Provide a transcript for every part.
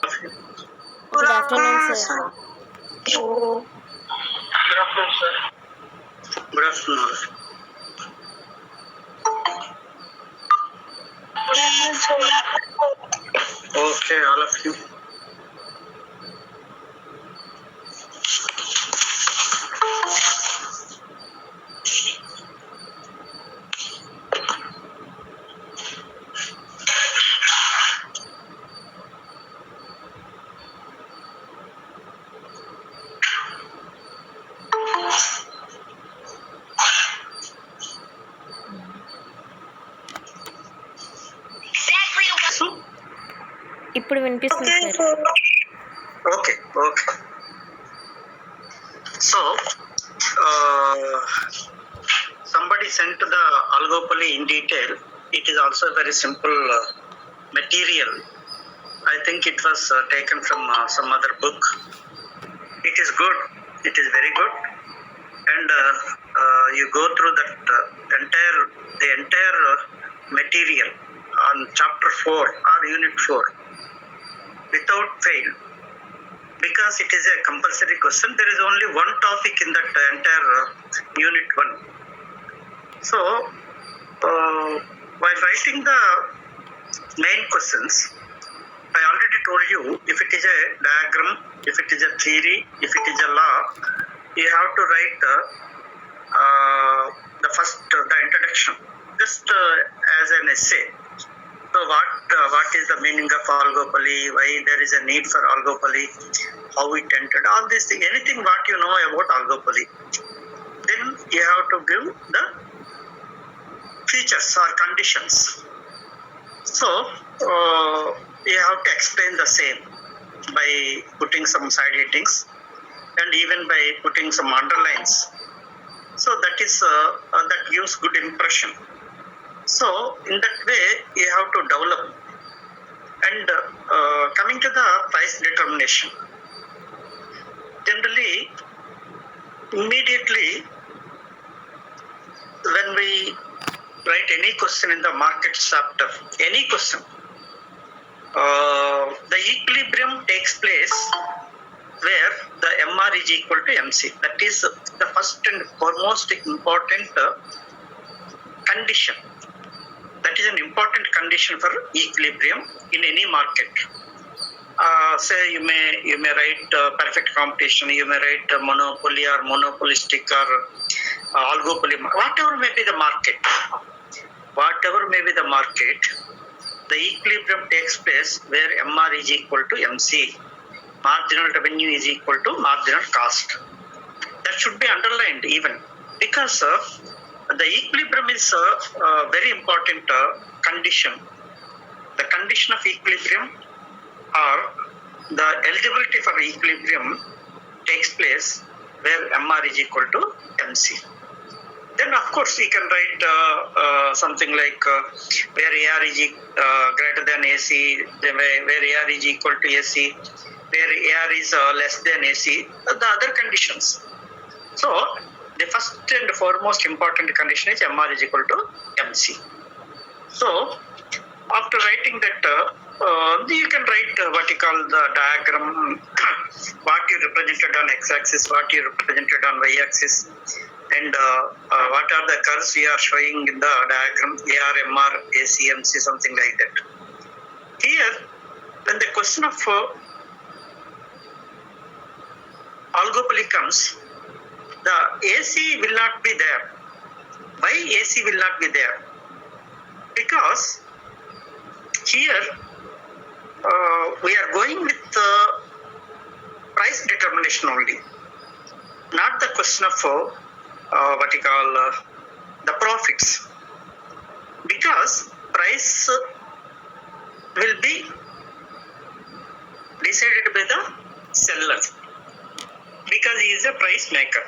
of you. Good afternoon, sir. Good afternoon, sir. Good afternoon. Okay, all of you. ఇప్పుడు వినిపిస్తుంది sir. Okay. So, somebody sent the oligopoly in detail. It is also a very simple material. I think it was taken from some other book. It is good. It is very good. And you go through that the entire material on chapter 4 or unit 4 without fail. Because it is a compulsory question, there is only one topic in that entire unit 1. So, while writing the main questions, I already told you, if it is a diagram, if it is a theory, if it is a law, you have to write the first, the introduction, just as an essay. So what is the meaning of oligopoly, why there is a need for oligopoly, how it entered, all these things, anything what you know about oligopoly. Then you have to give the features or conditions. So you have to explain the same by putting some side headings and even by putting some underlines. So that is that gives good impression. So in that way you have to develop. And coming to the price determination, generally immediately when we write any question in the market chapter, any question, the equilibrium takes place where the MR is equal to MC. That is the first and foremost important condition. That is an important condition for equilibrium in any market. Say you may write perfect competition, you may write monopoly or monopolistic or oligopoly, whatever may be the market. Whatever may be the market, the equilibrium takes place where MR is equal to MC. Marginal revenue is equal to marginal cost. That should be underlined even, because the equilibrium is a very important condition. The condition of equilibrium or the eligibility for equilibrium takes place where MR is equal to MC. Then of course you can write something like where AR is greater than AC, where AR is equal to AC, where AR is less than AC, the other conditions. So the first and foremost important condition is MR is equal to MC. So after writing that, you can write what you call the diagram, what you represented on x-axis, what you represented on y-axis, and what are the curves we are showing in the diagram, AR, MR, AC, MC, something like that. Here, when the question of oligopoly comes, the AC will not be there. Why AC will not be there? Because here we are going with price determination only, not the question of what you call the profits. Because price will be decided by the seller, because he is a price maker.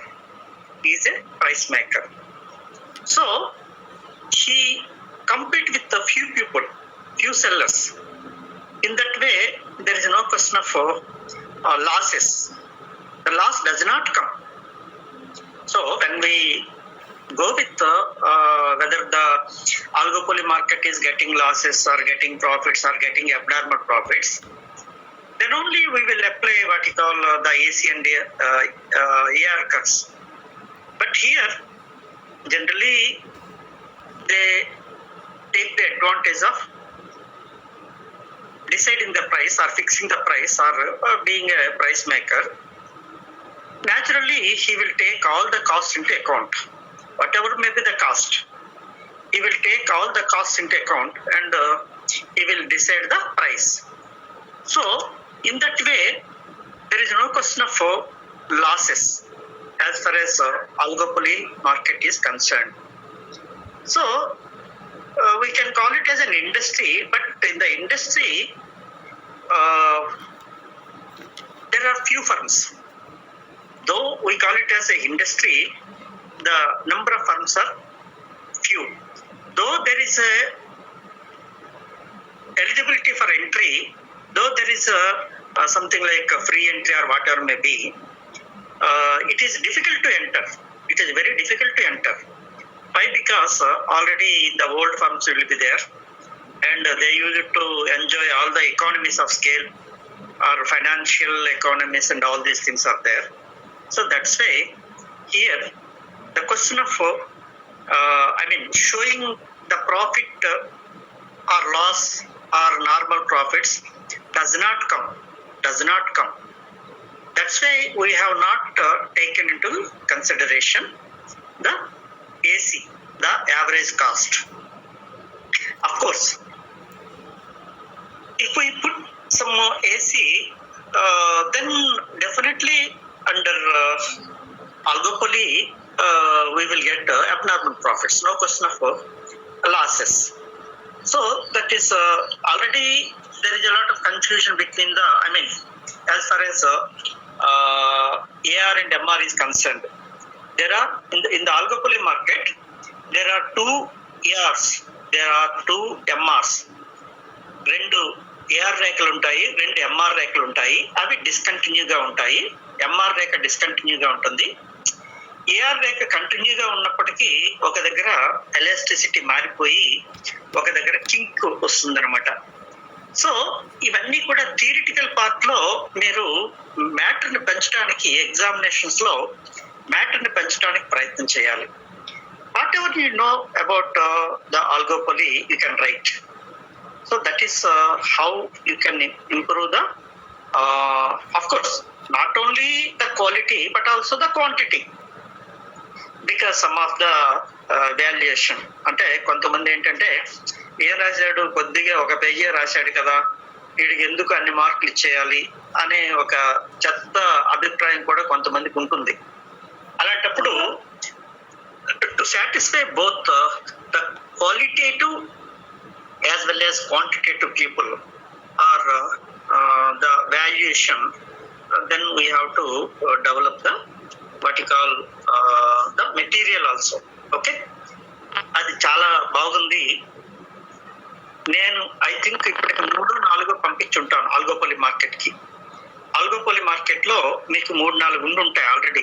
So he compete with a few people, few sellers. In that way, there is no question of losses. The loss does not come. So when we go with whether the oligopoly market is getting losses or getting profits or getting abnormal profits, then only we will apply what you call the AC and AR curves. But here, generally, they take the advantage of deciding the price or fixing the price or being a price maker. Naturally, he will take all the costs into account. Whatever may be the cost, he will take all the costs into account and he will decide the price. So, in that way, there is no question of losses as far as oligopoly market is concerned. So, we can call it as an industry, but in the industry, there are few firms. Though we call it as an industry, the number of firms are few. Though there is a eligibility for entry, though there is something like a free entry or whatever may be, it is difficult to enter. It is very difficult to enter. Why? Because already the old firms will be there and they use it to enjoy all the economies of scale or financial economies and all these things are there. So that's why here the question of showing the profit or loss or normal profits does not come. That's why we have not taken into consideration the AC, the average cost. Of course, if we put some more AC, then definitely under oligopoly, we will get abnormal profits. No question of losses. So that is already there is a lot of confusion between the. As far as AR and MR is concerned, there are in the oligopoly market there are two ARs, there are two MRs. రెండు AR రేఖలు ఉంటాయి, రెండు MR రేఖలు ఉంటాయి. అవి డిస్కంటిన్యూగా ఉంటాయి. MR రేఖ డిస్కంటిన్యూగా ఉంటుంది. AR రేఖ కంటిన్యూగా ఉన్నప్పటికీ ఒక దగ్గర ఎలాస్టిసిటీ మారిపోయి ఒక దగ్గర కింక్ వస్తుందన్నమాట. సో ఇవన్నీ కూడా థియరిటికల్ పార్ట్ లో మీరు మ్యాటర్ ని పెంచడానికి ఎగ్జామినేషన్స్ లో మ్యాటర్ ని పెంచడానికి ప్రయత్నం చేయాలి. Whatever you know about the oligopoly you can write. So that is how you can improve the of course not only the quality but also the quantity. Because some of the valuation అంటే కొంతమంది ఏంటంటే ఏం రాశాడు, కొద్దిగా ఒక page రాశాడు కదా, వీడికి ఎందుకు అన్ని మార్కులు ఇచ్చేయాలి అనే ఒక చెత్త అభిప్రాయం కూడా కొంతమందికి ఉంటుంది. అలాంటప్పుడు to satisfy both the qualitative as well as quantitative people or the valuation, then we have to develop the what you call the material also. Okay, అది చాలా బాగుంది. నేను ఐ థింక్ ఇప్పటికి 3-4 పంపించుంటాను ఆల్గోపోలీ మార్కెట్ కి. ఆల్గోపోలీ మార్కెట్ లో మీకు 3-4 ఉండి ఉంటాయి ఆల్రెడీ.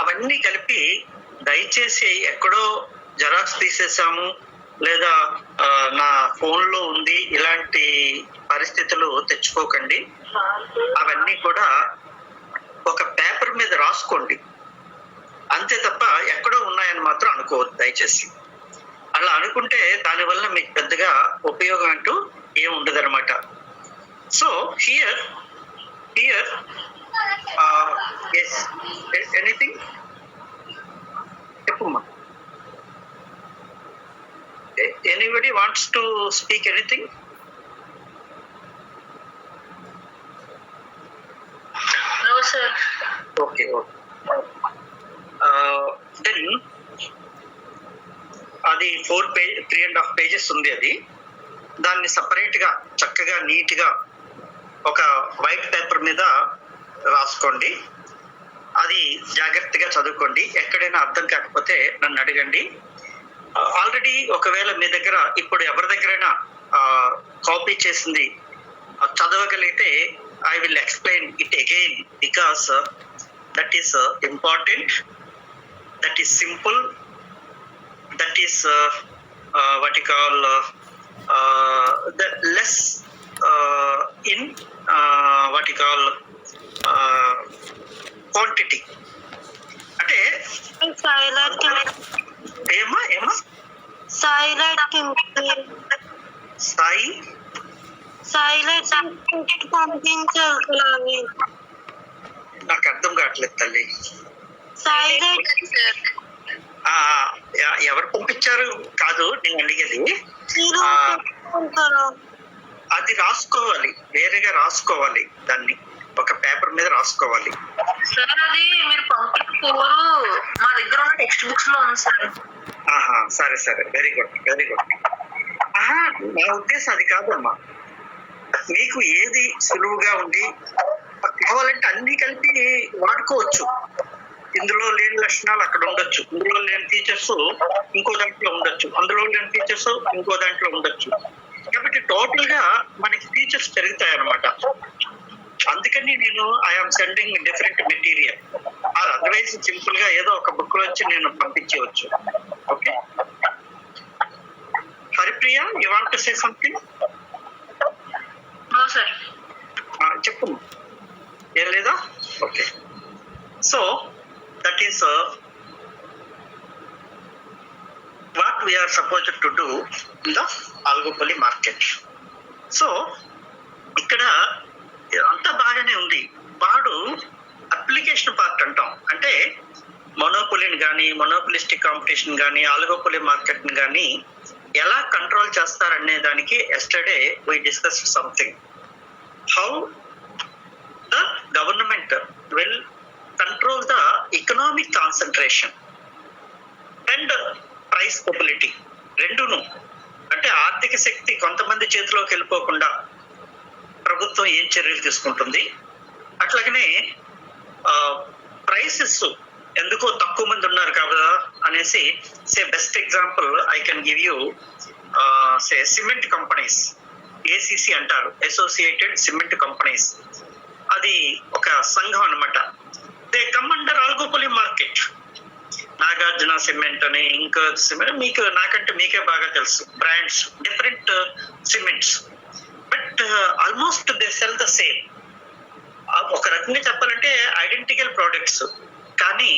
అవన్నీ కలిపి దయచేసి ఎక్కడో జెరాక్స్ తీసేసాము లేదా నా ఫోన్ లో ఉంది ఇలాంటి పరిస్థితులు తెచ్చుకోకండి. అవన్నీ కూడా ఒక పేపర్ మీద రాసుకోండి అంతే తప్ప ఎక్కడో ఉన్నాయని మాత్రం అనుకోవద్దు దయచేసి. అలా అనుకుంటే దానివల్ల మీకు పెద్దగా ఉపయోగం అంటూ ఏమి ఉండదు అనమాట. సో హియర్ ఎనీథింగ్ చెప్పమ్మా. Anybody wants to speak anything? No, sir. Okay. Then అది 3.5 పేజెస్ ఉంది. అది దాన్ని సపరేట్ గా చక్కగా నీట్ గా ఒక వైట్ పేపర్ మీద రాసుకోండి. అది జాగ్రత్తగా చదువుకోండి. ఎక్కడైనా అర్థం కాకపోతే నన్ను అడగండి. ఆల్రెడీ ఒకవేళ మీ దగ్గర ఇప్పుడు ఎవరి దగ్గరైనా కాపీ చేసింది చదవగలిగితే I will explain it again because that is important, that is simple, that is what you call the less in what you call quantity. అంటే ఏమా పంపించాలి. నాకు అర్థం కావట్లేదు తల్లి. ఎవరు పంపించారు కాదు నేను అడిగేది. అది రాసుకోవాలి, వేరేగా రాసుకోవాలి, దాన్ని ఒక పేపర్ మీద రాసుకోవాలి. సార్ అది మీరు పంపించారు, మా దగ్గర ఉన్న టెక్స్ట్ బుక్స్ లో ఉంది సార్. సరే వెరీ గుడ్. నా ఉద్దేశం అది కాదమ్మా. మీకు ఏది సులువుగా ఉండి కావాలంటే అన్ని కలిపి వాడుకోవచ్చు. ఇందులో లేని లక్షణాలు అక్కడ ఉండొచ్చు, ఇందులో లేని ఫీచర్స్ ఇంకో దాంట్లో ఉండొచ్చు, అందులో లేని ఫీచర్స్ ఇంకో దాంట్లో ఉండొచ్చు. కాబట్టి టోటల్ గా మనకి ఫీచర్స్ పెరుగుతాయి అన్నమాట. అందుకని నేను I'm sending different material. Otherwise simple గా ఏదో ఒక బుక్ వచ్చి నేను పంపించవచ్చు. Okay Haripriya, you want to say something? Sir చెప్పు. ఏం లేదా? Okay. So that is what we are supposed to do in the oligopoly market. So ఇక్కడ అంతా బాగానే ఉంది. వాడు అప్లికేషన్ పార్ట్ అంటాం. అంటే మొనోపోలీని కానీ, మొనోపోలిస్టిక్ కాంపిటీషన్ కానీ, ఆలిగోపోలీ మార్కెట్ని కానీ ఎలా కంట్రోల్ చేస్తారనే దానికి yesterday we discussed something. How the government will control the economic concentration and price stability. రెండును అంటే ఆర్థిక శక్తి కొంతమంది చేతిలోకి వెళ్ళిపోకుండా ప్రభుత్వం ఏం చర్యలు తీసుకుంటుంది, అట్లాగనే ప్రైసెస్ ఎందుకో తక్కువ మంది ఉన్నారు కదా అనేసి say best example I can give you say cement companies, ACC అంటారు, అసోసియేటెడ్ సిమెంట్ కంపెనీస్. అది ఒక సంఘం అన్నమాట. They come under oligopoly market. Nagarjuna cement అని, ఇంకా సిమెంట్ మీకు నాకంటే మీకే బాగా తెలుసు brands, different cements, but almost they sell the same. ఒక రకంగా చెప్పాలంటే ఐడెంటికల్ ప్రోడక్ట్స్. కానీ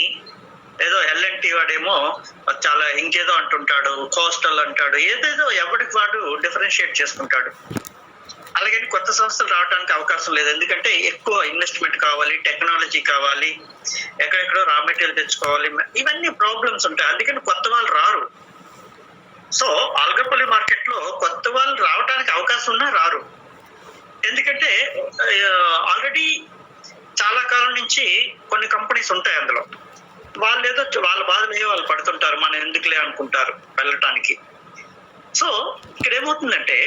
ఏదో ఎల్ఎన్టీ వాడేమో చాలా ఇంకేదో అంటుంటాడు, కోస్టల్ అంటాడు, ఏదేదో ఎవరికి వాడు డిఫరెన్షియేట్ చేసుకుంటాడు. అలాగని కొత్త సంస్థలు రావడానికి అవకాశం లేదు. ఎందుకంటే ఎక్కువ ఇన్వెస్ట్మెంట్ కావాలి, టెక్నాలజీ కావాలి, ఎక్కడెక్కడో రా మెటీరియల్ తెచ్చుకోవాలి, ఇవన్నీ ప్రాబ్లమ్స్ ఉంటాయి. అందుకని కొత్త వాళ్ళు రారు. సో ఆలిగోపోలీ మార్కెట్ లో కొత్త వాళ్ళు రావడానికి అవకాశం ఉన్నా రారు. ఎందుకంటే ఆల్రెడీ చాలా కాలం నుంచి కొన్ని కంపెనీస్ ఉంటాయి అందులో. వాళ్ళు ఏదో వాళ్ళ బాధలు వాళ్ళు పడుతుంటారు, మనం ఎందుకులే అనుకుంటారు వెళ్ళటానికి. సో ఇక్కడ ఏమవుతుందంటే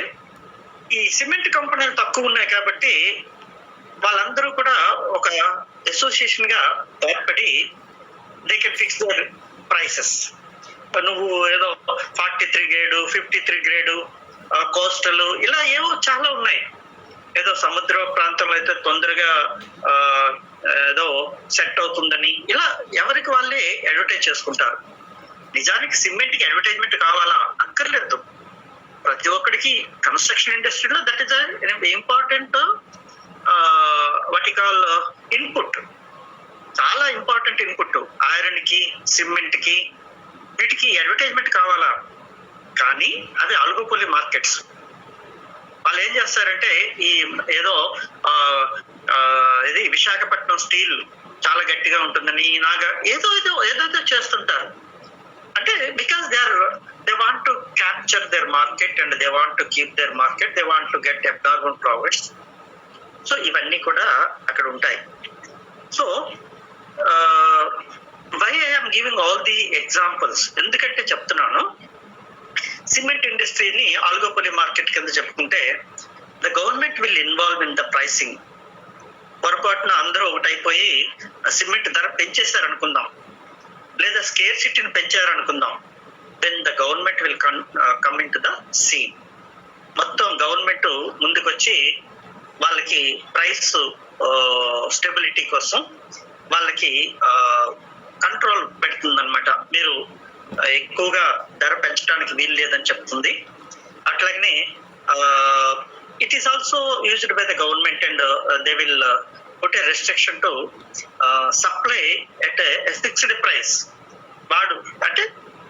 ఈ సిమెంట్ కంపెనీలు తక్కువ ఉన్నాయి కాబట్టి వాళ్ళందరూ కూడా ఒక అసోసియేషన్ గా ఏర్పడి they can fix their prices. నువ్వు ఏదో 43 గ్రేడు, 53 గ్రేడు, కోస్టల్, ఇలా ఏవో చాలా ఉన్నాయి. ఏదో సముద్ర ప్రాంతంలో అయితే తొందరగా ఏదో సెట్ అవుతుందని ఇలా ఎవరికి వాళ్ళే అడ్వర్టైజ్ చేసుకుంటారు. నిజానికి సిమెంట్ కి అడ్వర్టైజ్మెంట్ కావాలా? అక్కర్లేదు. ప్రతి ఒక్కడికి కన్స్ట్రక్షన్ ఇండస్ట్రీలో that is important what you call input, చాలా ఇంపార్టెంట్ ఇన్పుట్. ఐరన్ కి, సిమెంట్ కి, వీటికి అడ్వర్టైజ్మెంట్ కావాలా? కానీ అవి ఆలిగోపోలీ మార్కెట్స్. వాళ్ళు ఏం చేస్తారంటే ఈ ఏదో ఇది విశాఖపట్నం స్టీల్ చాలా గట్టిగా ఉంటుందని ఏదో చేస్తుంటారు. అంటే because they want to capture their market and they want to keep their market, they want to get abnormal profits. So ఇవన్నీ కూడా అక్కడ ఉంటాయి. So why I'm giving all the examples, ఎందుకంటే చెప్తున్నాను సిమెంట్ ఇండస్ట్రీని ఆలిగోపోలీ మార్కెట్ కింద చెప్పుకుంటే the government will involve in the pricing. పొరపాటున అందరూ ఒకటైపోయి సిమెంట్ ధర పెంచేశారు అనుకుందాం, లేదా స్కేర్సిటీని పెంచారనుకుందాం, then the government will come into the scene. మొత్తం గవర్నమెంట్ ముందుకొచ్చి వాళ్ళకి ప్రైస్ స్టెబిలిటీ కోసం వాళ్ళకి కంట్రోల్ పెడుతుందన్నమాట. మీరు ఎక్కువగా ధర పెంచడానికి వీలు లేదని చెప్తుంది. అట్లాగనే it is also used by the government, and they will put a restriction to supply at a fixed price. వాడు అంటే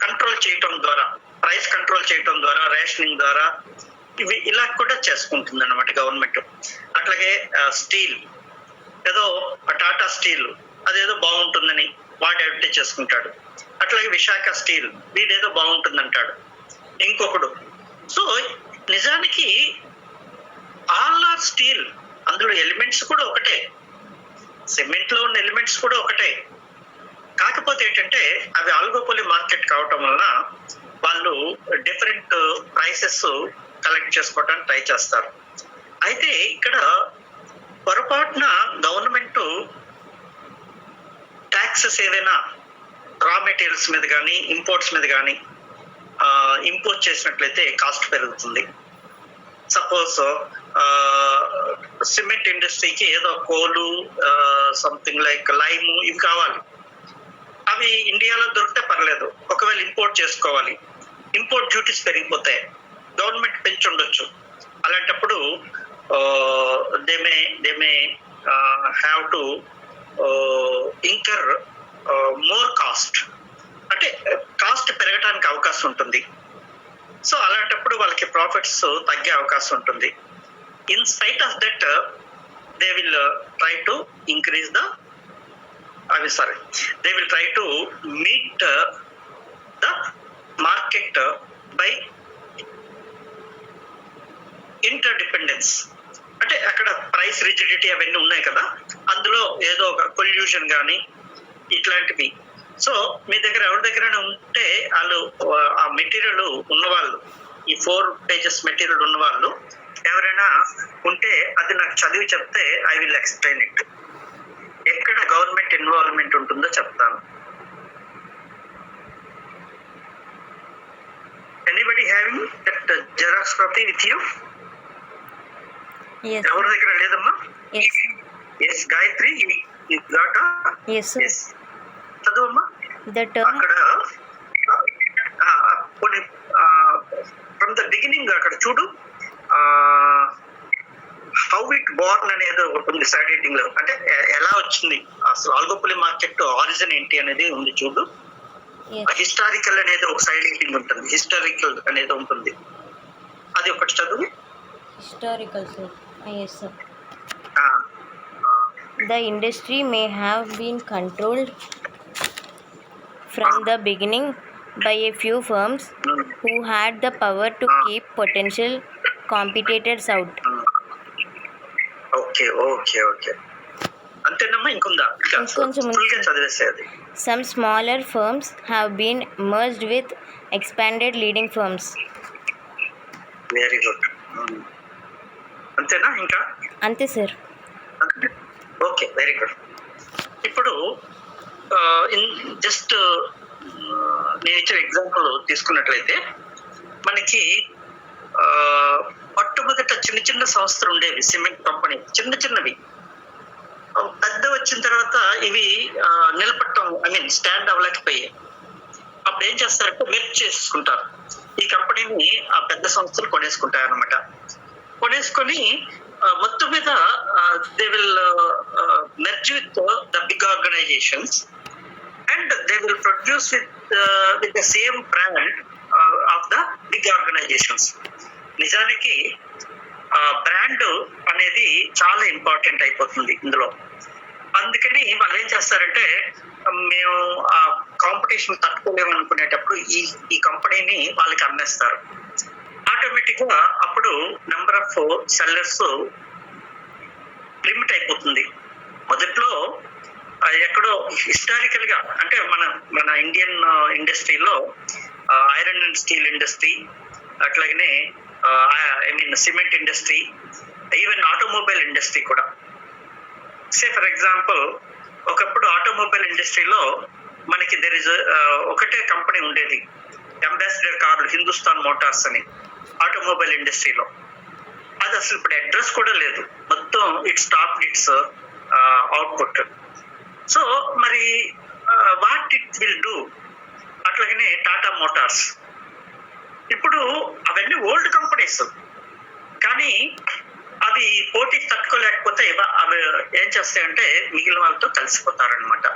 కంట్రోల్ చేయటం ద్వారా, ప్రైస్ కంట్రోల్ చేయటం ద్వారా, రేషనింగ్ ద్వారా ఇవి ఇలా కూడా చేసుకుంటుంది అన్నమాట గవర్నమెంట్. అట్లాగే స్టీల్, ఏదో టాటా స్టీల్ అదేదో బాగుంటుందని వాడు అడ్వర్టైజ్ చేసుకుంటాడు. అట్లాగే విశాఖ స్టీల్ వీడేదో బాగుంటుందంటాడు ఇంకొకడు. సో నిజానికి ఆల్ ఆర్ స్టీల్, అందులో ఎలిమెంట్స్ కూడా ఒకటే, సిమెంట్ లో ఉన్న ఎలిమెంట్స్ కూడా ఒకటే. కాకపోతే ఏంటంటే అవి ఆల్గోపోలి మార్కెట్ కావటం వలన వాళ్ళు డిఫరెంట్ ప్రైసెస్ కలెక్ట్ చేసుకోవడానికి ట్రై చేస్తారు. అయితే ఇక్కడ పొరపాటున గవర్నమెంట్ ట్యాక్సెస్ ఏదైనా రా మెటీరియల్స్ మీద కానీ ఇంపోర్ట్స్ మీద కానీ ఇంపోర్ట్ చేసినట్లయితే కాస్ట్ పెరుగుతుంది. సపోజ్ సిమెంట్ ఇండస్ట్రీకి ఏదో కోలు, సంథింగ్ లైక్ లైమ్ ఇవి కావాలి, అవి ఇండియాలో దొరికితే పర్లేదు. ఒకవేళ ఇంపోర్ట్ చేసుకోవాలి, ఇంపోర్ట్ డ్యూటీస్ పెరిగిపోతాయి, గవర్నమెంట్ పెంచుండొచ్చు. అలాంటప్పుడు they may have to incur more cost, అంటే కాస్ట్ పెరగడానికి అవకాశం ఉంటుంది. సో అలాంటప్పుడు వాళ్ళకి ప్రాఫిట్స్ తగ్గే అవకాశం ఉంటుంది. In spite of that they will try to increase they will try to meet the market by interdependence. అంటే అక్కడ ప్రైస్ రిజిడిటీ అవన్నీ ఉన్నాయి కదా, అందులో ఏదో ఒక పొల్యూషన్ కానీ ఇట్లాంటివి. సో మీ దగ్గర ఎవరి దగ్గర ఉంటే వాళ్ళు ఆ మెటీరియల్ ఉన్నవాళ్ళు, ఈ 4 pages మెటీరియల్ ఉన్నవాళ్ళు ఎవరైనా ఉంటే అది నాకు చదివి చెప్తే ఐ విల్ ఎక్స్ప్లెయిన్ ఇట్. ఎక్కడ గవర్నమెంట్ ఇన్వాల్వ్మెంట్ ఉంటుందో చెప్తాను. Anybody having that xerox copy with you? ఎవరి దగ్గర లేదమ్మా? ఎస్ గాయత్రి, చదువమ్మా. అక్కడ ఫ్రమ్ ద బిగినింగ్ అక్కడ చూడు, హౌ ఇట్ బోర్న్ అనేది ఒకటి ఉంది సైడ్ హెడ్డింగ్ లో. అంటే ఎలా వచ్చింది అసలు ఆల్గోపోలి మార్కెట్ ఆరిజిన్ ఏంటి అనేది ఉంది చూడు. హిస్టారికల్ అనేది ఒక సైడ్ హెడ్డింగ్ ఉంటుంది, హిస్టారికల్ అనేది ఉంటుంది, అది ఒకటి చదువు. Historical sir. yes sir. The industry may have been controlled from the beginning by a few firms who had the power to keep potential competitors out. Okay okay okay అంతేనమ్మా? ఇంకొందా? చదివేసేది. Some smaller firms have been merged with expanded leading firms. Very good. అంతేనా? ఇంకా అంతే sir. Okay very good. ఇప్పుడు just నేను ఇచ్చిన example తీసుకున్నట్లయితే మనకి మొట్టమొదట చిన్న చిన్న సంస్థలు ఉండేవి, సిమెంట్ కంపెనీ చిన్న చిన్నవి. పెద్ద వచ్చిన తర్వాత ఇవి నిలబడటం, స్టాండ్ అవ్వలేకపోయాయి. అప్పుడు ఏం చేస్తారంటే మెర్జ్ చేసుకుంటారు. ఈ కంపెనీని ఆ పెద్ద సంస్థలు కొనేసుకుంటారు అనమాట. కొనేసుకొని మొత్తం మీద they will merge with the big organizations and they will produce with the same brand of the big organizations. నిజానికి బ్రాండ్ అనేది చాలా ఇంపార్టెంట్ అయిపోతుంది ఇందులో. అందుకని వాళ్ళు ఏం చేస్తారంటే, మేము ఆ కాంపిటీషన్ తట్టుకోలేము అనుకునేటప్పుడు ఈ కంపెనీని వాళ్ళకి అమ్మేస్తారు. ఆటోమేటిక్ గా అప్పుడు నెంబర్ ఆఫ్ సెల్లర్స్ లిమిట్ అయిపోతుంది. మొదట్లో ఎక్కడో హిస్టారికల్ గా అంటే మన ఇండియన్ ఇండస్ట్రీలో ఐరన్ అండ్ స్టీల్ ఇండస్ట్రీ, అట్లాగనే cement industry, even automobile industry కూడా. సే ఫర్ ఎగ్జాంపుల్, ఒకప్పుడు ఆటోమొబైల్ ఇండస్ట్రీలో మనకి ఒకటే కంపెనీ ఉండేది, అంబాసిడర్ కార్లు, హిందుస్థాన్ మోటార్స్ అని ఆటోమొబైల్ ఇండస్ట్రీలో. అది అసలు ఇప్పుడు అడ్రస్ కూడా లేదు, మొత్తం it stop it's output. So మరి వాట్ ఇట్ విల్ డూ? అట్లాగనే టాటా మోటార్స్, ఇప్పుడు అవన్నీ ఓల్డ్ కంపెనీస్, కానీ అవి పోటీకి తట్టుకోలేకపోతే అవి ఏం చేస్తాయంటే మిగిలిన వాళ్ళతో కలిసిపోతారనమాట.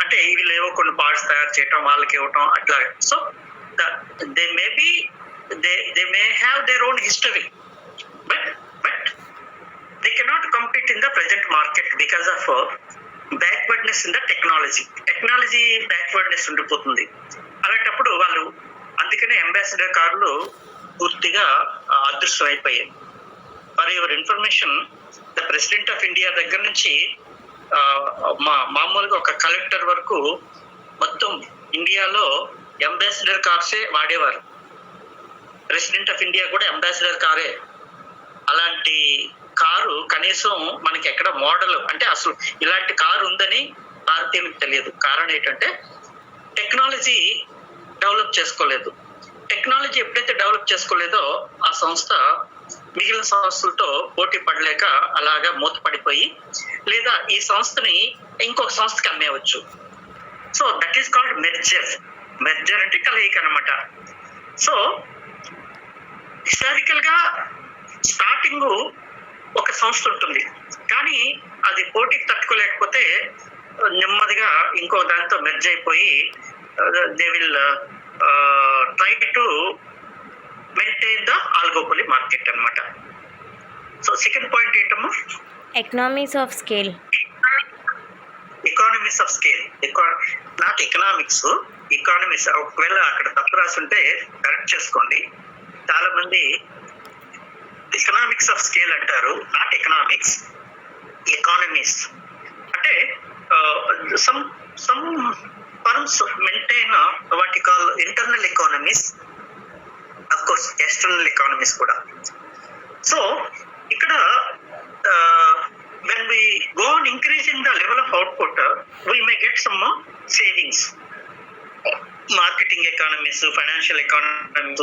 అంటే వీళ్ళు ఏవో కొన్ని పార్ట్స్ తయారు చేయటం, వాళ్ళకి ఇవ్వటం అట్లా. So they may be they may have their own history, but they cannot compete in the present market because of backwardness in the technology backwardness ఉండిపోతుంది. అలాంటప్పుడు వాళ్ళు అందుకనే అంబాసిడర్ కార్లు పూర్తిగా అదృశ్యం అయిపోయాయి. For your information, the president of India దగ్గర నుంచి మామూలుగా ఒక కలెక్టర్ వరకు మొత్తం ఇండియాలో అంబాసిడర్ కార్సే వాడేవారు. ప్రెసిడెంట్ ఆఫ్ ఇండియా కూడా అంబాసిడర్ కారే. అలాంటి కారు కనీసం మనకి ఎక్కడ మోడల్ అంటే అసలు ఇలాంటి కారు ఉందని భారతీయులకు తెలియదు. కారణం ఏంటంటే టెక్నాలజీ డెవలప్ చేసుకోలేదు. టెక్నాలజీ ఎప్పుడైతే డెవలప్ చేసుకోలేదో ఆ సంస్థ మిగిలిన సంస్థలతో పోటీ పడలేక అలాగా మూతపడిపోయి, లేదా ఈ సంస్థని ఇంకొక సంస్థకి అమ్మేయవచ్చు. So that is called merger. Merger అంటే కలయిక అనమాట. సో హిస్టారికల్ గా స్టార్టింగ్ ఒక సంస్థ ఉంటుంది, కానీ అది పోటీకి తట్టుకోలేకపోతే నెమ్మదిగా ఇంకో దాంతో మెర్జ్ అయిపోయి they will try to maintain the oligopoly market అన్నమాట. సో సెకండ్ పాయింట్ ఏంటమ్మా? Economies of scale. Economies of scale, not economics, economies. ఒకవేళ అక్కడ తప్పు రాసి ఉంటే కరెక్ట్ చేసుకోండి. చాలా మంది ఎకనామిక్స్ ఆఫ్ స్కేల్ అంటారు, నాట్ ఎకనామిక్స్, ఎకానమీస్. అంటే some firms maintain what you call internal economies, of course external economies కూడా. సో ఇక్కడ when we go on increasing the level of output, we may get some savings. Marketing economies, financial economies,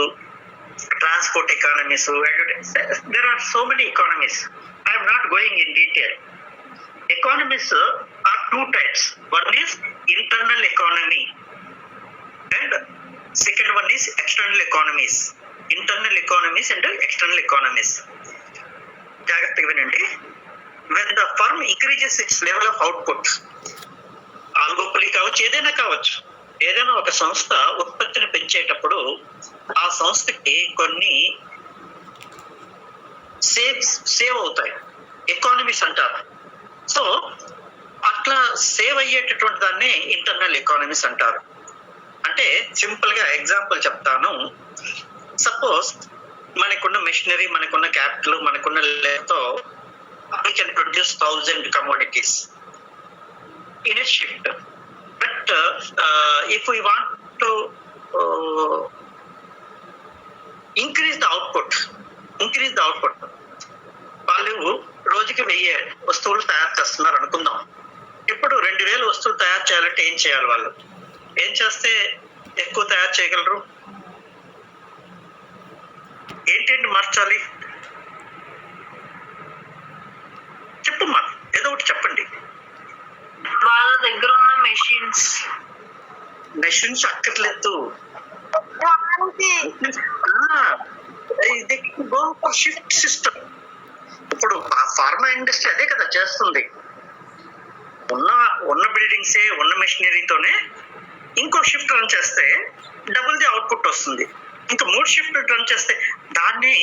transport economies, there are so many economies. I am not going in detail. Economies are two types. One is internal economy and second one is external economies. Internal economies and external economies. జాగ్రత్తగా వినండి. When the firm increases its level of output, ఆల్గోపలి కావచ్చు, ఏదైనా కావచ్చు, ఏదైనా ఒక సంస్థ ఉత్పత్తిని పెంచేటప్పుడు ఆ సంస్థకి కొన్ని సేవ్ అవుతాయి, ఎకానమీస్ అంటారు. సో అట్లా సేవ్ అయ్యేటటువంటి దాన్ని ఇంటర్నల్ ఎకానమీస్ అంటారు. అంటే సింపుల్ గా ఎగ్జాంపుల్ చెప్తాను. సపోజ్ మనకున్న మెషినరీ, మనకున్న క్యాపిటల్, మనకున్న లేతో we can produce 1,000 commodities in a shift. But if we want to increase the output, వాళ్ళు రోజుకి 1000 వస్తువులు తయారు చేస్తున్నారు అనుకుందాం. ఇప్పుడు 2000 వస్తువులు తయారు చేయాలంటే ఏం చేయాలి? వాళ్ళు ఏం చేస్తే ఎక్కువ తయారు చేయగలరు? ఏంటంటే మార్చాలి? చెప్పమ్మా, ఏదో ఒకటి చెప్పండి. వాళ్ళ దగ్గర ఉన్న మెషిన్స్ అక్కర్లేదు. Shift system. ఇప్పుడు ఆ ఫార్మా ఇండస్ట్రీ అదే కదా చేస్తుంది. ఉన్న బిల్డింగ్సే, ఉన్న మెషినరీతోనే ఇంకో షిఫ్ట్ రన్ చేస్తే డబుల్ ది అవుట్పుట్ వస్తుంది. ఇంకా 3 షిఫ్ట్ రన్ చేస్తే దాన్ని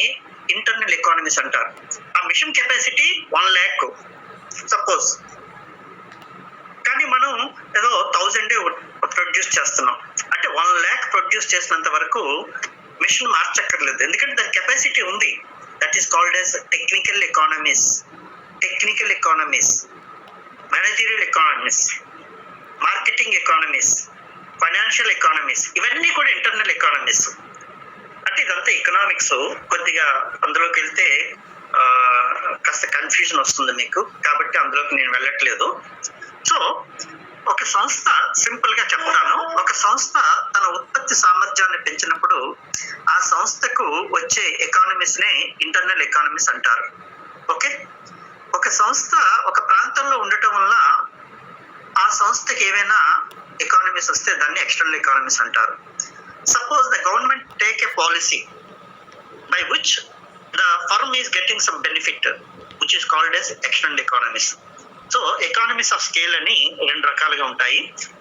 ఇంటర్నల్ ఎకానమీస్ అంటారు. ఆ మిషన్ కెపాసిటీ 1 lakh సపోజ్, కానీ మనం ఏదో 1000 ప్రొడ్యూస్ చేస్తున్నాం. అంటే 1 lakh ప్రొడ్యూస్ చేసినంత వరకు మిషన్ మార్చక్కర్లేదు, ఎందుకంటే దాని కెపాసిటీ ఉంది. That is called as technical economies, managerial economies, marketing economies, financial economies, ఇవన్నీ కూడా ఇంటర్నల్ ఎకానమీస్. అంటే ఇదంతా ఎకనామిక్స్. కొద్దిగా అందులోకి వెళ్తే కాస్త కన్ఫ్యూజన్ వస్తుంది మీకు, కాబట్టి అందులోకి నేను వెళ్ళట్లేదు. సో ఒక సంస్థ, సింపుల్ గా చెప్తాను, ఒక సంస్థ తన ఉత్పత్తి సామర్థ్యాన్ని పెంచినప్పుడు ఆ సంస్థకు వచ్చే ఎకానమీస్ నే ఇంటర్నల్ ఎకానమీస్ అంటారు. ఓకే, ఒక సంస్థ ఒక ప్రాంతంలో ఉండటం వల్ల ఆ సంస్థకి ఏవైనా ఎకానమీస్ వస్తే దాన్ని ఎక్స్టర్నల్ ఎకానమీస్ అంటారు. Suppose the government take a policy by which the firm is getting some benefit which is called as external economies. So economies of scale అని 2 రకాలుగా ఉంటాయి.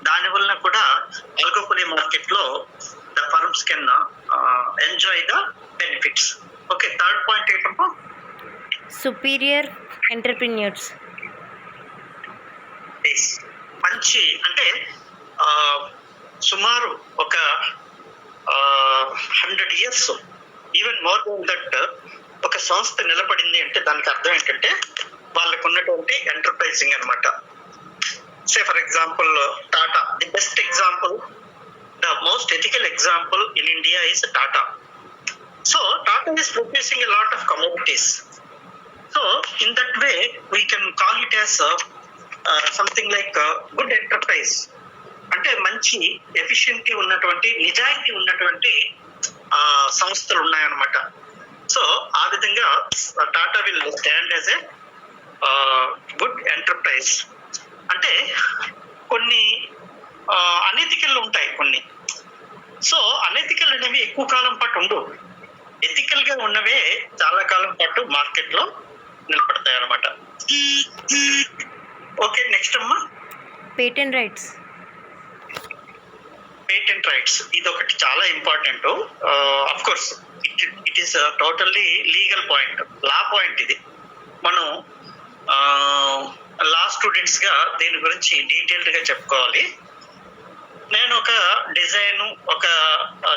దాని వలన కూడా ఆల్గోపోలీ మార్కెట్ లో the firms can enjoy the benefits. Okay, third point ఏంటమ్మా? superior entrepreneurs. మంచి అంటే సుమారు ఒక 100 years even more than that ఒక సంస్థ నిలబడింది అంటే దానికి అర్థం ఏంటంటే వాళ్ళకు ఉన్నటువంటి ఎంటర్ప్రైజింగ్ అనమాట. సే for example Tata, the best example, the most ethical example in India is Tata. So Tata is producing a lot of commodities. So in that way we can call it as something like good enterprise. అంటే మంచి efficiency ఉన్నటువంటి, నిజాయితీ ఉన్నటువంటి సంస్థలు ఉన్నాయన్నమాట. So ఆ విధంగా Tata will stand as a good enterprise. అంటే కొన్ని అనెథికల్ ఉంటాయి కొన్ని. సో అనెథికల్ అనేవి ఎక్కువ కాలం పాటు ఉండవు, ఎథికల్ గా ఉన్నవే చాలా కాలం పాటు మార్కెట్ లో నిలబడతాయి అన్నమాట. ఓకే, నెక్స్ట్ అమ్మా, patent rights. పేటెంట్ రైట్స్ ఇది ఒకటి చాలా important. Of course it is totally legal point, law point. ఇది మనం లా స్టూడెంట్స్ గా దీని గురించి డీటెయిల్డ్ గా చెప్పుకోవాలి. నేను ఒక డిజైన్, ఒక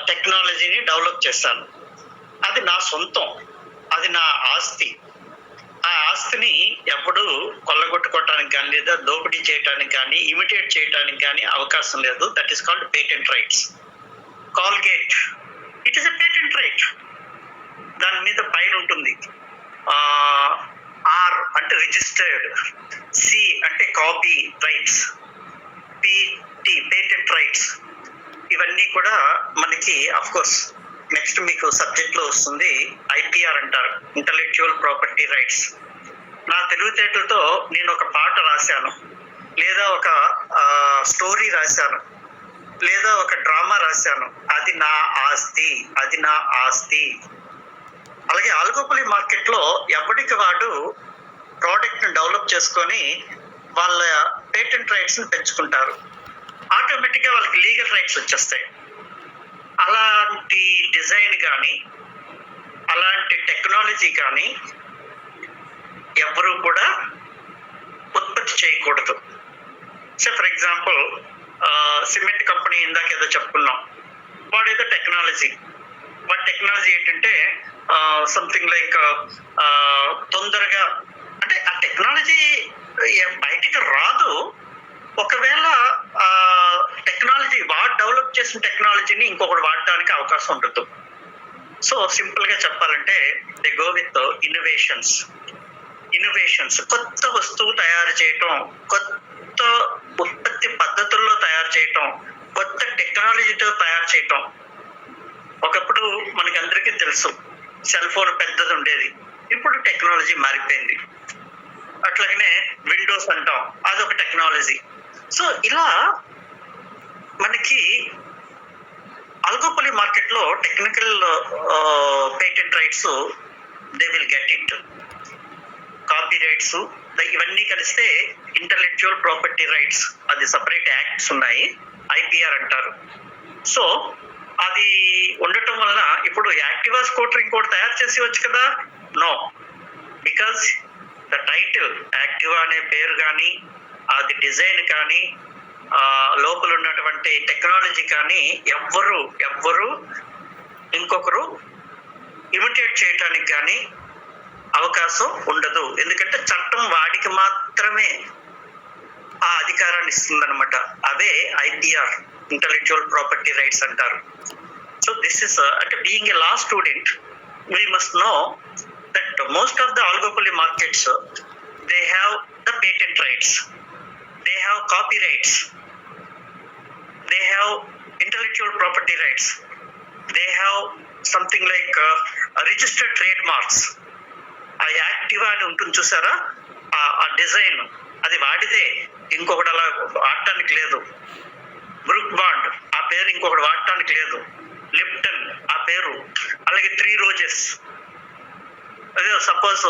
టెక్నాలజీని డెవలప్ చేశాను. అది నా సొంతం, అది నా ఆస్తి. ఆ ఆస్తిని ఎప్పుడు కొల్లగొట్టుకోవటానికి కానీ, లేదా దోపిడీ చేయడానికి కానీ, ఇమిటేట్ చేయడానికి కానీ అవకాశం లేదు. That is called patent rights. Colgate, it is a patent right. దాని మీద పైన ఉంటుంది ఆర్ అంటే రిజిస్టర్డ్, సి అంటే copy rights, PT patent rights. ఇవన్నీ కూడా మనకి అఫ్ కోర్స్ నెక్స్ట్ మీకు సబ్జెక్ట్ లో వస్తుంది, ఐపీఆర్ అంటారు, ఇంటలెక్చువల్ ప్రాపర్టీ రైట్స్. నా తెలివితేటలతో నేను ఒక పాట రాశాను, లేదా ఒక స్టోరీ రాశాను, లేదా ఒక డ్రామా రాశాను, అది నా ఆస్తి, అది నా ఆస్తి. అలాగే ఆల్గోపోలీ మార్కెట్ లో ఎవరికి వాడు ప్రోడక్ట్ ని డెవలప్ చేసుకొని వాళ్ళ పేటెంట్ రైట్స్ ని పెంచుకుంటారు. ఆటోమేటిక్ గా వాళ్ళకి లీగల్ రైట్స్ వచ్చేస్తాయి. అలాంటి డిజైన్ కానీ, అలాంటి టెక్నాలజీ కానీ ఎవరు కూడా ఉత్పత్తి చేయకూడదు. So for example cement company ఇందాక ఏదో చెప్పుకున్నాం, వాడేదో టెక్నాలజీ, వాడి టెక్నాలజీ ఏంటంటే సంథింగ్ లైక్ తొందరగా, అంటే ఆ టెక్నాలజీ బయటికి రాదు. ఒకవేళ టెక్నాలజీ వాడు డెవలప్ చేసిన టెక్నాలజీని ఇంకొకటి వాడటానికి అవకాశం ఉంటుంది. సో సింపుల్ గా చెప్పాలంటే దే గో విత్ ఇన్నోవేషన్స్. కొత్త వస్తువు తయారు చేయటం, కొత్త ఉత్పత్తి పద్ధతుల్లో తయారు చేయటం, కొత్త టెక్నాలజీతో తయారు చేయటం. ఒకప్పుడు మనకి అందరికీ తెలుసు సెల్ ఫోన్ పెద్దది ఉండేది, ఇప్పుడు టెక్నాలజీ మారిపోయింది. అట్లాగనే విండోస్ అంటాం, అదొక టెక్నాలజీ. సో ఇలా మనకి ఆల్గోపోలీ మార్కెట్ లో technical patent rights they will get it. Copy rights ఇవన్నీ కలిస్తే ఇంటలెక్చువల్ ప్రాపర్టీ రైట్స్, అది సపరేట్ యాక్ట్స్ ఉన్నాయి, ఐపీఆర్ అంటారు. సో అది ఉండటం వలన ఇప్పుడు యాక్టివా స్కూటర్ ఇంకోటి తయారు చేసి వచ్చు కదా? No, because the title Activa అనే పేరు కానీ, అది డిజైన్ కానీ, లోపల ఉన్నటువంటి టెక్నాలజీ కానీ ఎవ్వరు ఇంకొకరు ఇమిటేట్ చేయటానికి కానీ అవకాశం ఉండదు. ఎందుకంటే చట్టం వాడికి మాత్రమే ఆ అధికారాన్ని ఇస్తుందన్నమాట. అవే ఐపీఆర్, ఇంటలెక్చువల్ ప్రాపర్టీ రైట్స్ అంటారు. సో దిస్ ఇస్ అంటే being a law student we must know that most of the oligopoly markets they have the patent rights, they have copyrights, they have intellectual property rights, they have something like registered trademarks. ఆ Activa అని ఉంటుంది చూసారా, ఆ design అది వాడితే ఇంకొకటి అలా వాడటానికి లేదు. బ్రూక్ బాండ్ ఆ పేరు ఇంకొకటి వాడటానికి లేదు. లిప్టన్ ఆ పేరు, అలాగే 3 రోజెస్ అదే సపోజ్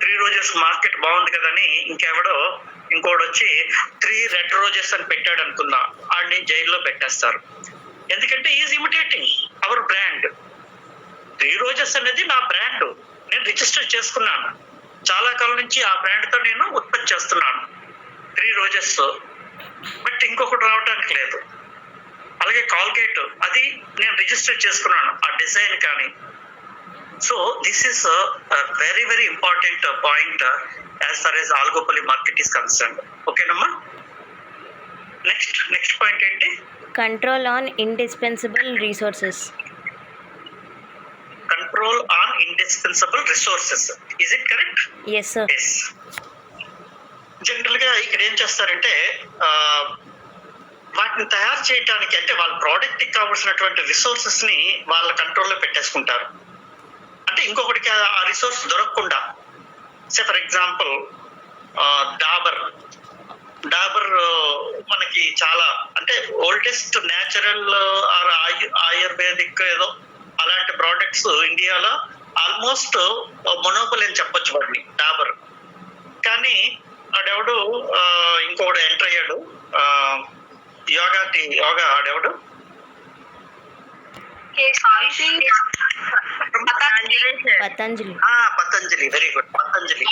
3 రోజెస్ మార్కెట్ బాగుంది కదని ఇంకోటి వచ్చి 3 రెడ్ రోజెస్ అని పెట్టాడు అనుకుందా, ఆడిని జైల్లో పెట్టేస్తారు. ఎందుకంటే is imitating hour brand. 3 roses అనేది నా బ్రాండ్, నేను రిజిస్టర్ చేసుకున్నాను, చాలా కాలం నుంచి ఆ బ్రాండ్ తో నేను ఉత్పత్తి చేస్తున్నాను 3 రోజెస్, బట్ ఇంకొకటి రావడానికి లేదు. అలాగే కాల్గేట్, అది నేను రిజిస్టర్ చేసుకున్నాను ఆ డిజైన్ కానీ. So this is very very important point as far as oligopoly market is concern. ఓకేనమ్మా, నెక్స్ట్ పాయింట్ ఏంటి? Control on indispensable resources. Control on indispensable resources, is it correct? Yes sir. Yes. General గా ఇక్కడ ఏం చేస్తారంటే వాటిని తయారు చేయడానికి, అంటే వాళ్ళ ప్రోడక్ట్ కి కావాల్సినటువంటి రిసోర్సెస్ ని వాళ్ళ కంట్రోల్లో పెట్టేసుకుంటారు. అంటే ఇంకొకటికి ఆ రిసోర్స్ దొరకకుండా, సే ఫర్ ఎగ్జాంపుల్ డాబర్ మనకి చాలా అంటే ఓల్డెస్ట్ న్యాచురల్ ఆర్ ఆయుర్వేదిక్ ఏదో అలాంటి ప్రోడక్ట్స్ ఇండియాలో ఆల్మోస్ట్ మొనోపలి అని చెప్పొచ్చు వాడిని, డాబర్. కానీ ఆడెవడు ఇంకొకడు ఎంటర్ అయ్యాడు, యోగా ఆడెవడు, పతంజలి. వెరీ గుడ్, పతంజలి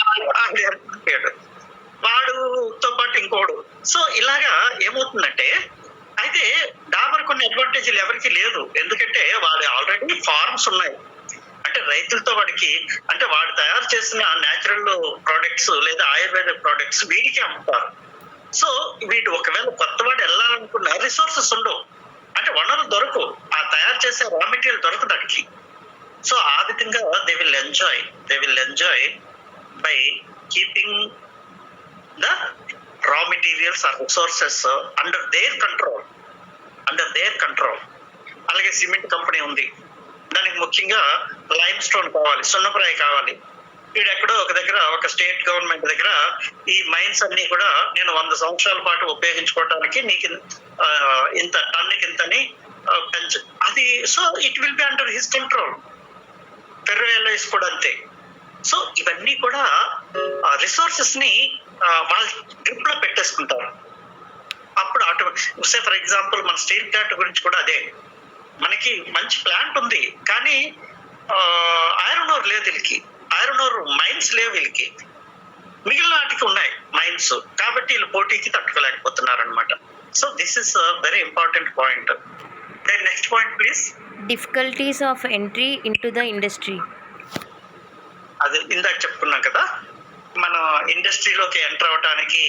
వాడుతో పాటు ఇంకోడు. సో ఇలాగా ఏమవుతుందంటే, అయితే డాబర్ కొన్ని అడ్వాంటేజ్లు ఎవరికి లేదు, ఎందుకంటే వాడు ఆల్రెడీ ఫార్మ్స్ ఉన్నాయి, అంటే రైతులతో వాడికి, అంటే వాడు తయారు చేసిన న్యాచురల్ ప్రోడక్ట్స్ లేదా ఆయుర్వేద ప్రోడక్ట్స్ వీడికి అమ్ముతారు. సో వీడు ఒకవేళ కొత్త వాడు వెళ్ళాలనుకున్న రిసోర్సెస్ ఉండవు, అంటే వనరులు దొరకవు, ఆ తయారు చేసే రా మెటీరియల్ దొరకదు దానికి. సో ఆ విధంగా they will enjoy by keeping the raw materials or resources under their control. అలాగే సిమెంట్ కంపెనీ ఉంది, దానికి ముఖ్యంగా లైమ్ స్టోన్ కావాలి, సున్నప్రాయ కావాలి. వీడెక్కడో ఒక దగ్గర, ఒక స్టేట్ గవర్నమెంట్ దగ్గర ఈ మైన్స్ అన్ని కూడా నేను 100 సంవత్సరాల పాటు ఉపయోగించుకోవడానికి నీకు ఇంత టన్నుకి ఇంతని పెంచు, అది. So it will be under his control. ఫెర్రోఎల్ఐస్ కూడా అంతే. సో ఇవన్నీ కూడా రిసోర్సెస్ ని వాళ్ళ గ్రిప్ లో పెట్టేసుకుంటారు. అప్పుడు సే ఫర్ ఎగ్జాంపుల్ మన స్టీల్ ప్లాంట్ గురించి కూడా అదే, మనకి మంచి ప్లాంట్ ఉంది కానీ ఐరన్ ఓర్ లేదు వీళ్ళకి, ఐరన్ ఓర్ మైన్స్ లేవు వీళ్ళకి, మిగిలిన వాటికి ఉన్నాయి మైన్స్, కాబట్టి వీళ్ళు పోటీకి తట్టుకోలేకపోతున్నారు అనమాట. So this is very important point. Then next point please. Difficulties of entry into the industry. అది ఇందాక చెప్పుకున్నాం కదా, మన ఇండస్ట్రీలోకి ఎంటర్ అవడానికి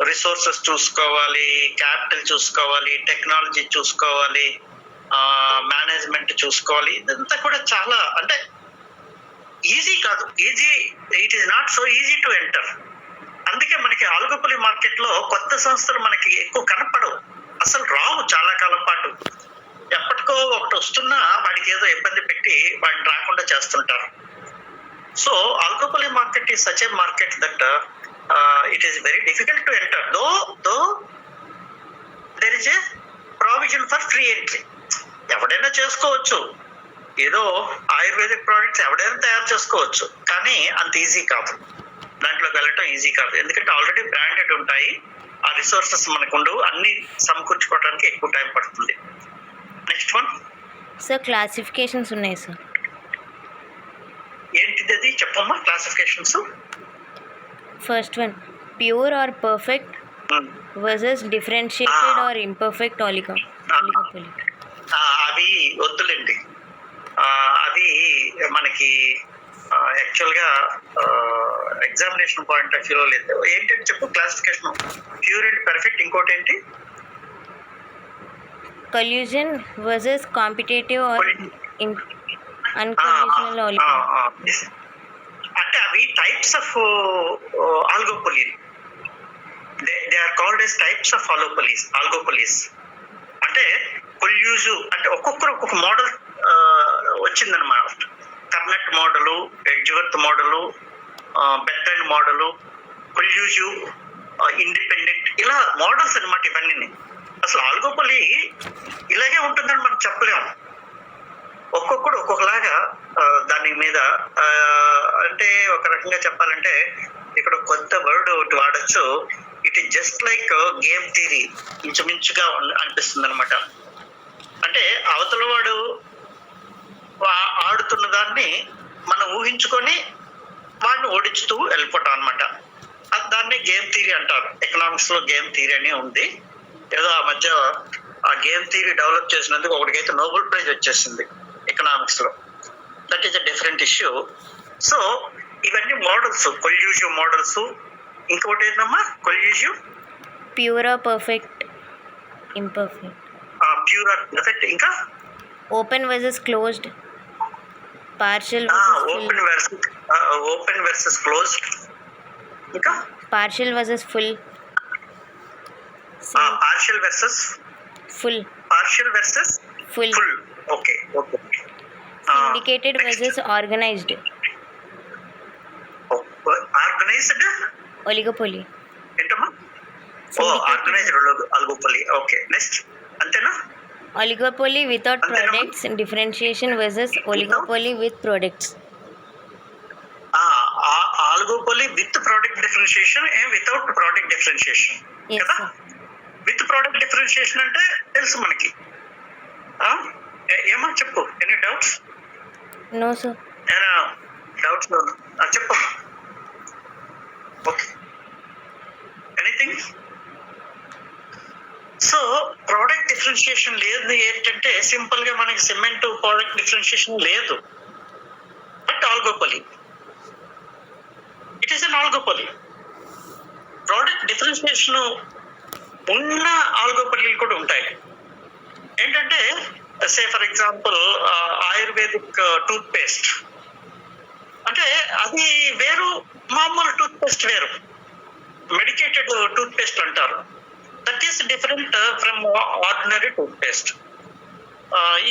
రిసోర్సెస్ చూసుకోవాలి, క్యాపిటల్ చూసుకోవాలి, టెక్నాలజీ చూసుకోవాలి, మేనేజ్మెంట్ చూసుకోవాలి. ఇదంతా కూడా చాలా అంటే ఈజీ కాదు, it is not so easy to enter. అందుకే మనకి ఆల్గోపలి మార్కెట్ లో కొత్త సంస్థలు మనకి ఎక్కువ కనపడవు, అసలు రావు చాలా కాలం పాటు. ఎప్పటికో ఒకటి వస్తున్నా వాడికి ఏదో ఇబ్బంది పెట్టి వాడిని రాకుండా చేస్తుంటారు. So oligopoly market is such a market that it is very difficult to enter, though there is a provision for free entry. ఎవడైనా చేసుకోవచ్చు, ఏదో ఆయుర్వేదిక్ ప్రోడక్ట్స్ ఎవడైనా తయారు చేసుకోవచ్చు, కానీ అంత ఈజీ కాదు, దాంట్లోకి వెళ్ళటం ఈజీ కాదు. ఎందుకంటే ఆల్రెడీ బ్రాండెడ్ ఉంటాయి, ఆ రిసోర్సెస్ మనకు ఉండవు, అన్ని సమకూర్చుకోవడానికి ఎక్కువ టైం పడుతుంది. నెక్స్ట్ వన్ సార్, క్లాసిఫికేషన్స్ ఉన్నాయి సార్. ఏంటిది అది చెప్పమ్మా classifications. First one, pure or perfect versus differentiated or imperfect oligopoly. అవి వద్దులేండి, అది మనకి యాక్చువల్ గా ఎగ్జామినేషన్ పాయింట్ ఆఫ్ వ్యూలో లేదు. ఏంటంటే చెప్పు క్లాసిఫికేషన్. ప్యూర్ అండ్ పర్ఫెక్ట్, ఇంకోటి ఏంటి? Collusion versus competitive or unconventional oligopoly. అంటే అవి types of oligopoly, they are called as types of oligopolies. అంటే కొల్యూజు అంటే ఒక్కొక్కరు ఒక్కొక్క మోడల్ వచ్చిందనమాట. కర్నట్ మోడలు, ఎడ్జ్వర్త్ మోడలు, బెట్టన్ మోడలు, కొల్యూజు, ఇండిపెండెంట్, ఇలా మోడల్స్ అనమాట ఇవన్నీ. అసలు ఆల్గోపలి ఇలాగే ఉంటుందని మనం చెప్పలేము, ఒక్కొక్కడు ఒక్కొక్కలాగా దాని మీద అంటే ఒక రకంగా చెప్పాలంటే ఇక్కడ కొత్త వర్డ్ ఒకటి వాడచ్చు. It is just like game theory ఇంచుమించుగా అనిపిస్తుంది అనమాట. అంటే అవతల వాడు ఆడుతున్న దాన్ని మనం ఊహించుకొని వాడిని ఓడించుతూ వెళ్ళిపోవటం అనమాట. దాన్ని గేమ్ థియరీ అంటారు. ఎకనామిక్స్ లో గేమ్ థియరీ అని ఉంది. ఏదో ఆ మధ్య ఆ గేమ్ థియరీ డెవలప్ చేసినందుకు ఒకటికైతే నోబెల్ ప్రైజ్ వచ్చేసింది ఎకనామిక్స్ లో. That is a different issue. So ఇవన్నీ మోడల్స్, కొల్యూజివ్ మోడల్స్. ఇంకొకటి ఏంటమ్మా collusive? Pure or perfect, imperfect. Pure or perfect. ఇంకా open versus closed, partial open versus closed. ఇంకా partial versus full, partial versus full, partial versus full. Full. Okay okay. Syndicated versus organised, organised oligopoly. ఏంటమ్మా? Organised oligopoly. Okay, next. అంతేనా? Oligopoly without products differentiation versus oligopoly with products. Oligopoly with product differentiation and without product differentiation. Yes, కదా? sir. With product differentiation అంటే తెలుసు మనకి. ఏమో చెప్పు. Any doubts? No, sir. ఏనా doubts? చెప్పమ్మా. Okay, anything? So product differentiation లేదు. ఏంటంటే సింపుల్ గా మనకి సిమెంట్ ప్రోడక్ట్ డిఫరెన్షియేషన్ లేదు. But oligopoly, it is an oligopoly. Product differentiation ఉన్న ఆల్గోపోలీలు కూడా ఉంటాయి. ఏంటంటే say for example ayurvedic toothpaste అంటే అది వేరు, మామూలు టూత్ పేస్ట్ వేరు. మెడికేటెడ్ టూత్ పేస్ట్ అంటారు. That is different from ordinary tooth paste.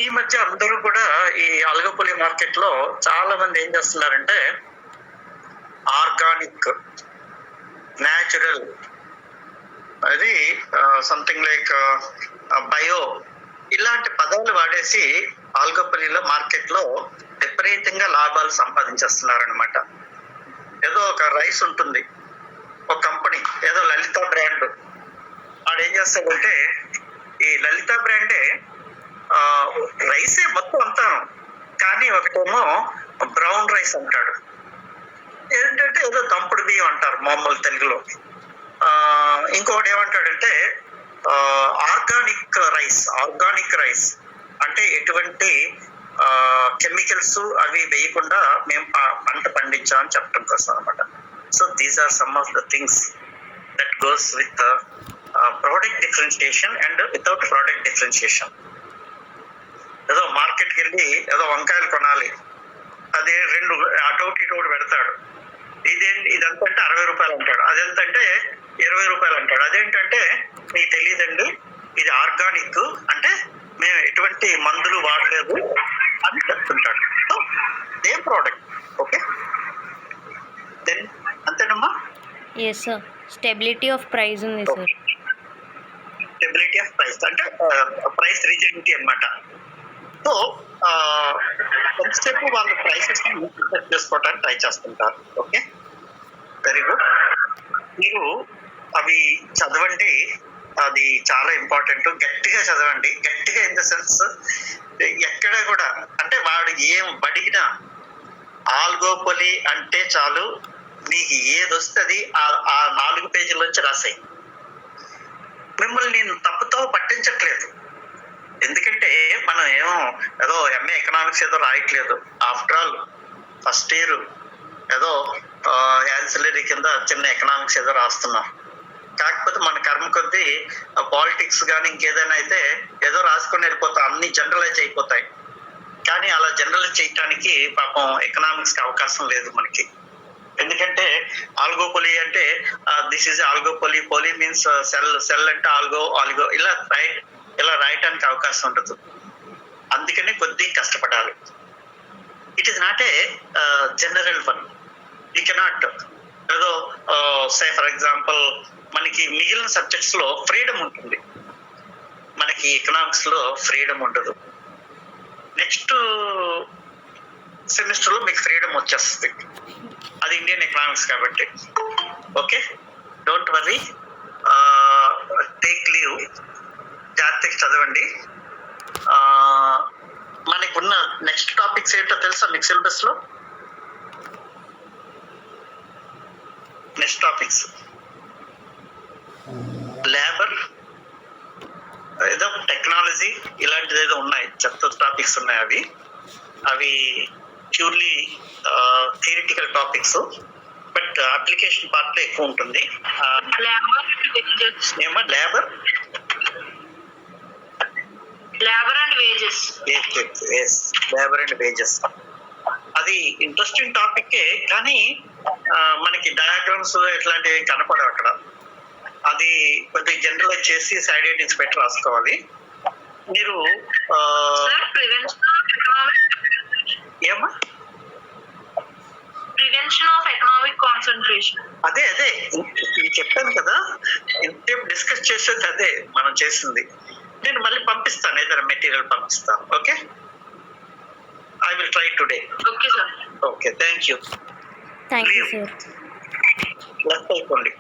ఈ మధ్య అందరూ కూడా ఈ ఆల్గోపోలీ మార్కెట్ లో చాలా మంది ఏం చేస్తున్నారంటే ఆర్గానిక్, న్యాచురల్, అది సంథింగ్ లైక్ బయో, ఇలాంటి పదాలు వాడేసి ఆల్గోపోలీలో మార్కెట్ లో విపరీతంగా లాభాలు సంపాదించేస్తున్నారనమాట. ఏదో ఒక రైస్ ఉంటుంది, ఒక కంపెనీ ఏదో లలిత బ్రాండ్, వాడు ఏం చేస్తాడంటే ఈ లలిత బ్రాండే రైసే మొత్తం అంతాను, కానీ ఒకటేమో బ్రౌన్ రైస్ అంటాడు. ఏంటంటే ఏదో దంపుడు బియ్యం అంటారు మామూలు తెలుగులో. ఇంకొకటి ఏమంటాడంటే ఆర్గానిక్ రైస్. ఆర్గానిక్ రైస్ అంటే ఎటువంటి కెమికల్స్ అవి వేయకుండా మేము పంట పండించామని చెప్పడం కోసం అనమాట. So these are some of the things that goes with product differentiation and without product differentiation. ఏదో మార్కెట్కి వెళ్ళి ఏదో వంకాయలు కొనాలి, అదే రెండు అటోటి ఇటోటి పెడతాడు. ఇదంతా అంటే 60 రూపాయలు అంటాడు, అదెంతంటే 20 రూపాయలు అంటాడు. అదేంటంటే మీకు తెలియదండి, ఇది ఆర్గానిక్ అంటే మేము ఎటువంటి మందులు వాడలేదు అని చెప్తుంటాడు. So same product. Okay, then అంతేనమ్మా? Yes sir. Stability of price ఉంది సార్. స్టెబిలిటీ ఆఫ్ ప్రైస్ అంటే ప్రైస్ రిజిడిటీ అన్నమాట. సో కొంతసేపు వాళ్ళు ప్రైసెస్ చేసుకోవడానికి ట్రై చేస్తుంటారు. Okay, very good. మీరు అవి చదవండి, అది చాలా ఇంపార్టెంట్. గట్టిగా చదవండి. గట్టిగా ఇన్ ద సెన్స్ ఎక్కడ కూడా అంటే వాడు ఏం అడిగినా ఆల్గోపోలీ అంటే చాలు, నీకు ఏది వస్తుంది ఆ 4 పేజీల నుంచి రాసాయి. మిమ్మల్ని నేను తప్పుతో పట్టించట్లేదు, ఎందుకంటే మనం ఏదో ఎంఏ ఎకనామిక్స్ ఏదో రాయట్లేదు. ఆఫ్టర్ ఆల్ ఫస్ట్ ఇయర్ ఏదో యాన్సిలరీ కింద చిన్న ఎకనామిక్స్ ఏదో రాస్తున్నాం. కాకపోతే మన కర్మ కొద్దీ పాలిటిక్స్ కానీ ఇంకేదైనా అయితే ఏదో రాసుకొని వెళ్ళిపోతాం, అన్ని జనరలైజ్ అయిపోతాయి. కానీ అలా జనరలైజ్ చేయడానికి పాపం ఎకనామిక్స్ కి అవకాశం లేదు మనకి. ఎందుకంటే ఆల్గోపోలీ అంటే this is oligopoly, poly means sell, sell అంటే ఆల్గో ఇలా రాయటానికి అవకాశం ఉండదు. అందుకనే కొద్ది కష్టపడాలి. It is not a general one. You cannot ఏదో సే ఫర్ ఎగ్జాంపుల్ మనకి మిగిలిన సబ్జెక్ట్స్ లో ఫ్రీడమ్ ఉంటుంది, మనకి ఎకనామిక్స్ లో ఫ్రీడమ్ ఉండదు. నెక్స్ట్ సెమిస్టర్లో మీకు ఫ్రీడమ్ వచ్చేస్తుంది. అది ఇండియన్ ఎకనామిక్స్ కాబట్టి. Okay, don't worry, take leave, జాగ్రత్తగా చదవండి. మనకున్న నెక్స్ట్ టాపిక్స్ ఏంటో తెలుసా మీకు సిలబస్ లో? నెక్స్ట్ టాపిక్స్ లేబర్, ఏదో టెక్నాలజీ, ఇలాంటిది ఏదో ఉన్నాయి, చెత్త టాపిక్స్ ఉన్నాయి. అవి purely theoretical topics, but application part లో ఎక్కువ ఉంటుంది. ఏమో labour and wages. Labour and wages అది ఇంట్రెస్టింగ్ టాపిక్, కానీ మనకి డయాగ్రామ్స్ ఇట్లాంటివి కనపడవు అక్కడ. అది కొద్దిగా జనరల్ చేసి సైడ్ హెడ్డింగ్స్ పెట్టి రాసుకోవాలి మీరు. ఏమా ప్రివెన్షన్ ఆఫ్ ఎకనామిక్ కాన్సన్ట్రేషన్. అదే నేను చెప్పాను కదా, ఇంతేపు డిస్కస్ చేసేది అదే మనం చేసింది. నేను మళ్ళీ పంపిస్తాను, ఏదైనా మెటీరియల్ పంపిస్తాను. Okay, I will try today. Okay sir. Okay, thank you. Thank you sir. Left అయిపోండి.